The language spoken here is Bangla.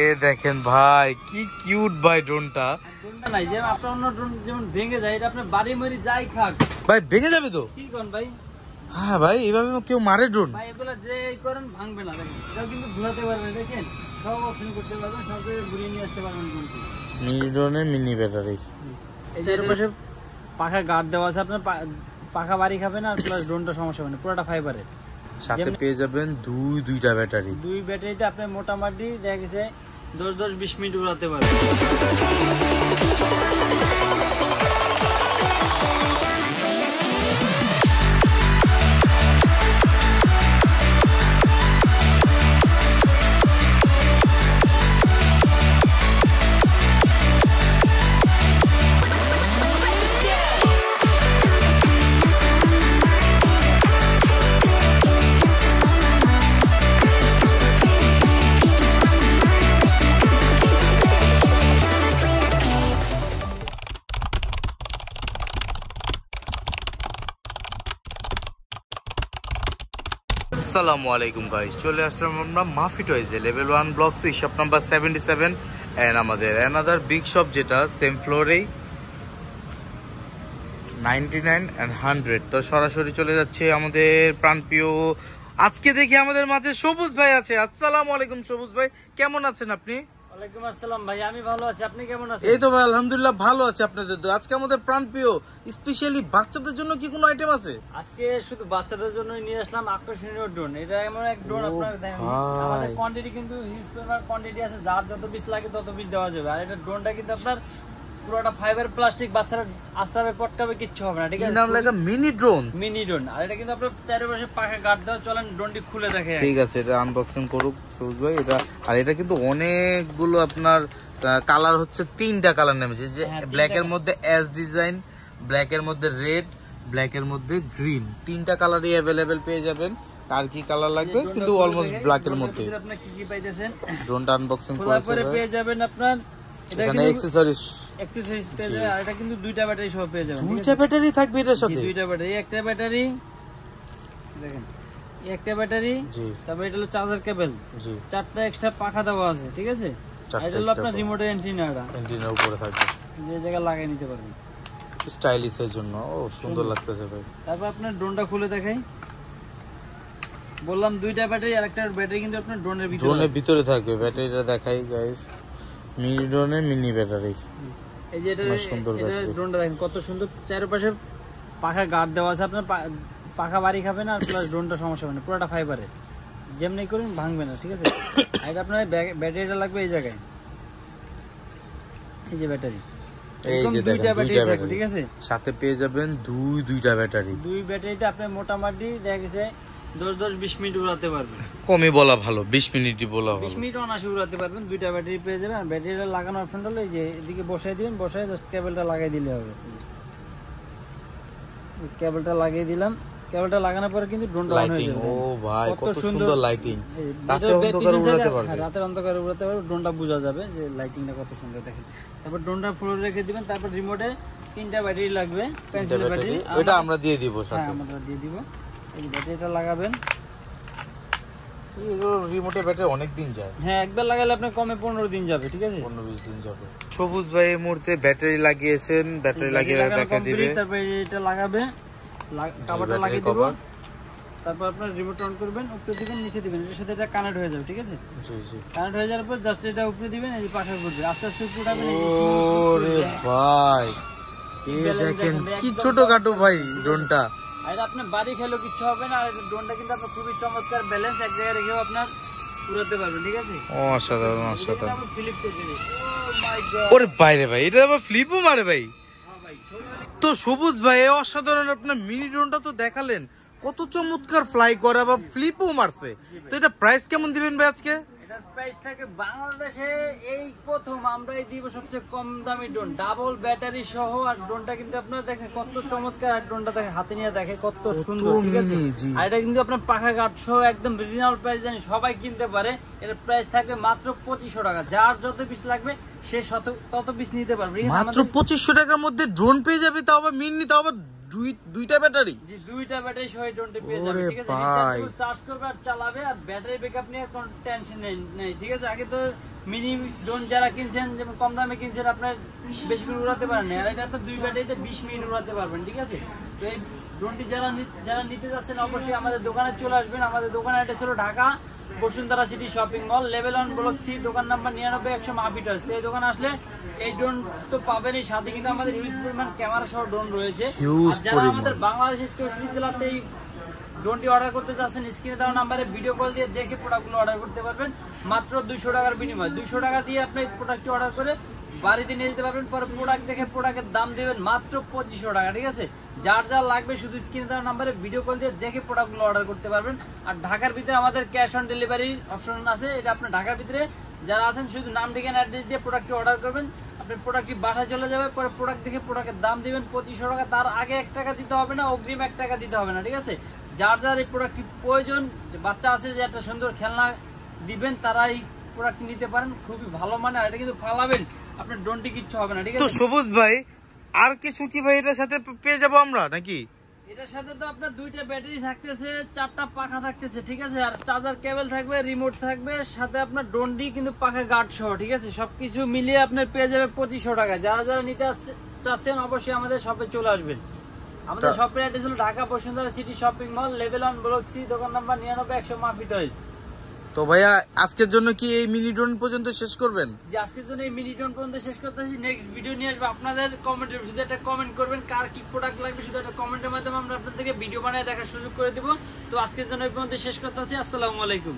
এ দেখেন ভাই কি কিউট ভাই ড্রোনটা। ড্রোনটা নাই যে আপনার অন্য ড্রোন যেমন ভেঙে যায়, এটা আপনি বাড়ি মারি যাই খাক ভাই ভেঙে যাবে তো। কি কোন ভাই? হ্যাঁ ভাই এইভাবে কেউ মারে ড্রোন ভাই, এগুলা যে করেন ভাঙবে না। দেখেন এটাও কিন্তু ঘোরাতে পারবেন, দেখেন সব অপশন করতে পারবেন, সব জায়গায় ঘুরিয়ে নিয়ে আসতে পারবেন ড্রোনটি। মিনি ড্রোনে মিনি ব্যাটারি। এই যে পাশে পাখা গার্ড দেওয়া আছে, আপনার পাখা বাড়ি খাবে না, আর প্লাস ড্রোনটা সমস্যা হবে না, পুরোটা ফাইবারের। সাথে পেয়ে যাবেন দুইটা ব্যাটারি। দুই ব্যাটারিতে আপনি মোটামুটি দেখা গেছে 10-20 মিনিট উড়াতে পারবেন। আসসালামু আলাইকুম গাইস, চলে আসলাম আমরা মাফি টয়েজে level 1 block C shop number 77 and আমাদের অ্যানাদার বিগ শপ যেটা সেম ফ্লোরেই 99 এন্ড 100। তো সরাসরি চলে যাচ্ছে আমাদের প্রাণপ্রিয়। আজকে দেখি আমাদের মাঝে সবুজ ভাই আছে। আসসালামু আলাইকুম সবুজ ভাই, কেমন আছেন আপনি? ওয়ালাইকুম আসসালাম ভাই, আমি ভালো আছি, আপনি কেমন আছেন? এই তো ভাই আলহামদুলিল্লাহ ভালো আছে। আপনাদের তো আজকে আমাদের প্রাণপ্রিয় স্পেশালি বাচ্চাদের জন্য কি কোনো আইটেম আছে? আজকে শুধু বাচ্চাদের জন্যই নিয়ে আসলাম আকর্ষণীয় ড্রোন। এটা এমন এক ড্রোন, আপনারা দেখেন আমাদের কোয়ান্টিটি কিন্তু হিউজ পরিমাণ কোয়ান্টিটি আছে, যার যত পিস লাগে তত পিস দেওয়া যাবে। আর এটা ড্রোনটা কিন্তু আপনার পুরোটা ফাইবার প্লাস্টিক, বাচ্চারা আশ্রাবে পটকাবে কিচ্ছু হবে না, ঠিক আছে? নাম লাগা মিনি ড্রোন। Mini drone. আর এটা কিন্তু আপনার চারিপাশে পাখা গার্ড দেওয়া। চলেন ড্রোনটি খুলে দেখে। ঠিক আছে, এটা আনবক্সিং করুক সবুজ ভাই। এটা আর এটা কিন্তু অনেকগুলো আপনার কালার হচ্ছে, 3টা কালার নেমেছে, যে ব্ল্যাক এর মধ্যে এস ডিজাইন, ব্ল্যাক এর মধ্যে রেড, ব্ল্যাক এর মধ্যে গ্রিন, 3টা কালারই अवेलेबल পেয়ে যাবেন। আর কি কালার লাগবে কিন্তু অলমোস্ট ব্ল্যাক এর মধ্যে। আপনি কি কি পাইতেছেন ড্রোনটা আনবক্সিং করার পরে পেয়ে যাবেন আপনার এখানে অ্যাকসেসরিজ পেয়ে যাবেন। আর এটা কিন্তু দুইটা ব্যাটারি সহ পেয়ে যাবেন। দুইটা ব্যাটারি থাকবে এটার সাথে? দুইটা ব্যাটারি, একটা ব্যাটারি দেখেন, একটা ব্যাটারি, জি, তারপর এটা হলো চার্জার কেবল, জি, 4টা এক্সট্রা পাখা দেওয়া আছে, ঠিক আছে? এটা হলো আপনার রিমোটের অ্যান্টেনাটা, অ্যান্টেনার উপরে থাকবে, যে জায়গায় লাগিয়ে নিতে পারবেন স্টাইলিশের জন্য। ও সুন্দর লাগতেছে ভাই। তারপর আপনার ড্রোনটা খুলে দেখাই। বললাম দুইটা ব্যাটারি, আর একটা ব্যাটারি কিন্তু আপনার ড্রোনের ভিতরে থাকবে। ব্যাটারিটা দেখাই গাইস, মিনি ড্রোনে মিনি ব্যাটারি। এই যে এটা সুন্দর ব্যাটারি, ড্রোনটা দেখেন কত সুন্দর, চারপাশে পাখা গার্ড দেওয়া আছে, আপনার পাখা বাড়ি খাবে না, আর প্লাস ড্রোনটা সমস্যা হবে না, পুরোটা ফাইবারের, যেমনি করুন ভাঙবে না, ঠিক আছে? আর আপনার ব্যাটারিটা লাগবে এই জায়গায়, এই যে ব্যাটারি, এই যে দুইটা ব্যাটারি, ঠিক আছে? সাথে পেয়ে যাবেন দুইটা ব্যাটারি। দুই ব্যাটারিতে আপনি মোটামুটি দেখা গেছে 10-20 মিনিট উড়াতে পারবেন। কমই বলা ভালো, 20 মিনিটই বলা ভালো। 20 মিনিট অনায়াসে উড়াতে পারবেন। দুইটা ব্যাটারি পেয়ে যাবেন। আর ব্যাটারিটা লাগানোর অপশনটা হলো এই যে এদিকে বসাই দিবেন, বসাই জাস্ট কেবলটা লাগাই দিলে হবে। কেবলটা লাগিয়ে দিলাম, কেবলটা লাগানোর পরে কিন্তু ড্রোনটা অন হয়ে যাবে। ও ভাই কত সুন্দর লাইটিং, রাতের অন্ধকারে উড়াতে পারবে, ড্রোনটা বোঝা যাবে যে লাইটিংটা কত সুন্দর, দেখেন। তারপর ড্রোনটা ফ্লোরে রেখে দিবেন। তারপর রিমোটে 3টা ব্যাটারি লাগবে, পেন্সিল ব্যাটারি, ওটা আমরা দিয়ে দিব সাথে। হ্যাঁ, আমরা দিয়ে দিব। এই ব্যাটারিটা লাগাবেন। এগুলো রিমোটে ব্যাটারি অনেক দিন যায়। হ্যাঁ, একবার লাগালে আপনার কমে 15 দিন যাবে, ঠিক আছে? 15-20 দিন যাবে। সবুজ ভাই এই মুহূর্তে ব্যাটারি লাগিয়েছেন, ব্যাটারি লাগিয়ে দেখা দিবে। তারপর এটা লাগাবে, কভারটা লাগিয়ে দিব। তারপর আপনার রিমোট অন করবেন, উপরে দিবেন, নিচে দিবেন, এর সাথে এটা কানেক্ট হয়ে যাবে, ঠিক আছে? জি জি। কানেক্ট হয়ে যাওয়ার পর জাস্ট এটা উপরে দিবেন, এই পাখা ঘুরবে, আস্তে আস্তে উপরে উঠাবেন। ওরে ভাই, এই দেখেন কি ছোটখাটো ভাই ড্রোনটা। আর আপনি বাড়ি খেলেও কিচ্ছু হবে না। আর ড্রোনটা কিন্তু আপনার খুবই চমৎকার, ব্যালেন্স এক জায়গায় রেখেও আপনার উড়াতে পারবেন, ঠিক আছে? অসাধারণ অসাধারণ। ফ্লিপ করতে দিই, ও মাই গড, ওরে বাইরে ভাই, এটা আবার ফ্লিপও মারে ভাই। হ্যাঁ ভাই। তো সবুজ ভাই অসাধারণ, আপনার মিনি ড্রোনটা তো দেখালেন, কত চমৎকার ফ্লাই করে, আবার ফ্লিপও মারছে। তো এটা প্রাইস কেমন দিবেন ভাই আজকে? এটার প্রাইস থাকে বাংলাদেশে এই প্রথম আমরাই দিব সবচেয়ে কম দামি ড্রোন, ডাবল ব্যাটারি সহ। আর ড্রোনটা কিন্তু আপনারা দেখেন কত চমৎকার, আর ড্রোনটা দেখেন হাতে নিয়ে দেখে কত সুন্দর, ঠিক আছে? আর এটা কিন্তু আপনার পাখা গার্ড সহ একদম রিজনাল প্রাইস, জানি সবাই কিনতে পারে। এর প্রাইস থাকবে মাত্র 2500 টাকা। যার যত পিস লাগবে সে তত পিস নিতে পারবে। মাত্র 2500 টাকার মধ্যে ড্রোন পেয়ে যাবে, তাও আবার মিনি, তাও আবার দুইটা ব্যাটারি। জি, দুইটা ব্যাটারি সহ ড্রোনটি পেয়ে যাবে, ঠিক আছে? চার্জ করবে আর চালাবে, আর ব্যাটারি ব্যাকআপ নিয়ে কোনো টেনশন নেই, ঠিক আছে? আগে তো মিনি ড্রোন যারা কিনছেন, যেমন কম দামে কিনছেন, আপনার বেশি করে উড়াতে পারেন না, আর এটা আপনার 2 ব্যাটারিতে 20 মিনিট উড়াতে পারবেন, ঠিক আছে। তো এই ড্রোনটি যারা নিতে যাচ্ছেন অবশ্যই আমাদের দোকানে চলে আসবেন। আমাদের দোকানের অ্যাড্রেস হলো Dhaka Bashundhara city shopping mall, level 1 block C, দোকান নাম্বার 99 100 মাফিটাস। তো এই দোকানে আসলে এই ড্রোন তো পাবেনই, সাথে কিন্তু আমাদের হিউজ পরিমাণ ক্যামেরা সহ ড্রোন রয়েছে। আর যারা আমাদের বাংলাদেশের 64 জেলাতে এই ড্রোনটি অর্ডার করতে চাচ্ছেন, স্ক্রিনে দেওয়া নাম্বারে ভিডিও কল দিয়ে দেখে প্রোডাক্টগুলো অর্ডার করতে পারবেন মাত্র 200 টাকার বিনিময়ে। 200 টাকা দিয়ে আপনি প্রোডাক্টটি অর্ডার করে বাড়িতে নিয়ে যেতে পারবেন। পরে প্রোডাক্ট দেখে প্রোডাক্টের দাম দেবেন মাত্র 2500 টাকা, ঠিক আছে। যার যা লাগবে শুধু স্ক্রিনে দেওয়া নাম্বারে ভিডিও কল দিয়ে দেখে প্রোডাক্টগুলো অর্ডার করতে পারবেন। আর ঢাকার ভিতরে আমাদের ক্যাশ অন ডেলিভারির অপশন আছে, এটা আপনার ঢাকার ভিতরে যারা আছেন শুধু নাম ঠিকানা অ্যাড্রেস দিয়ে প্রোডাক্টটি অর্ডার করবেন, আপনার প্রোডাক্টটি বাসায় চলে যাবে। পরে প্রোডাক্ট দেখে প্রোডাক্টের দাম দিবেন 2500 টাকা, তার আগে 1 টাকা দিতে হবে না, অগ্রিম 1 টাকা দিতে হবে না, ঠিক আছে। যার যার এই প্রোডাক্টটি প্রয়োজন, যে বাচ্চা আছে যে একটা সুন্দর খেলনা দিবেন, তারা এই প্রোডাক্ট নিতে পারেন, খুবই ভালো মানে। আর এটা কিন্তু ফালাবেন, আপনার ড্রোনটি কিচ্ছু হবে না, ঠিক আছে। তো সবুজ ভাই আর কিছু কি ভাই এটার সাথে পেয়ে যাবো আমরা নাকি? এটার সাথে তো আপনার 2টা ব্যাটারি থাকতেছে, 4টা পাখা থাকতেছে, ঠিক আছে। আর চার্জার কেবল থাকবে, রিমোট থাকবে, সাথে আপনার ড্রোনটি কিন্তু পাখা গার্ড সহ, ঠিক আছে। সবকিছু মিলিয়ে আপনার পেয়ে যাবে 2500 টাকা। যারা যারা নিতে চাচ্ছেন অবশ্যই আমাদের শপে চলে আসবেন। আমাদের শপের অ্যাড্রেস হলো Dhaka Bashundhara city shopping mall, level 1 block C, দোকান নাম্বার 99 100 মাফিটাস। তো ভাইয়া আজকের জন্য কি এই মিনি ড্রোন পর্যন্ত শেষ করবেন? যে আজকের জন্য এই মিনি ড্রোন পর্যন্ত শেষ করতেছি, নেক্সট ভিডিও নিয়ে আসবো আপনাদের কমেন্টে। শুধু একটা কমেন্ট করবেন কার কি প্রোডাক্ট লাগবে, শুধু একটা কমেন্টের মাধ্যমে আমরা আপনাদেরকে ভিডিও বানিয়ে দেখার সুযোগ করে দেবো। তো আজকের জন্য এই পর্যন্ত শেষ করতেছি। আসসালামু আলাইকুম।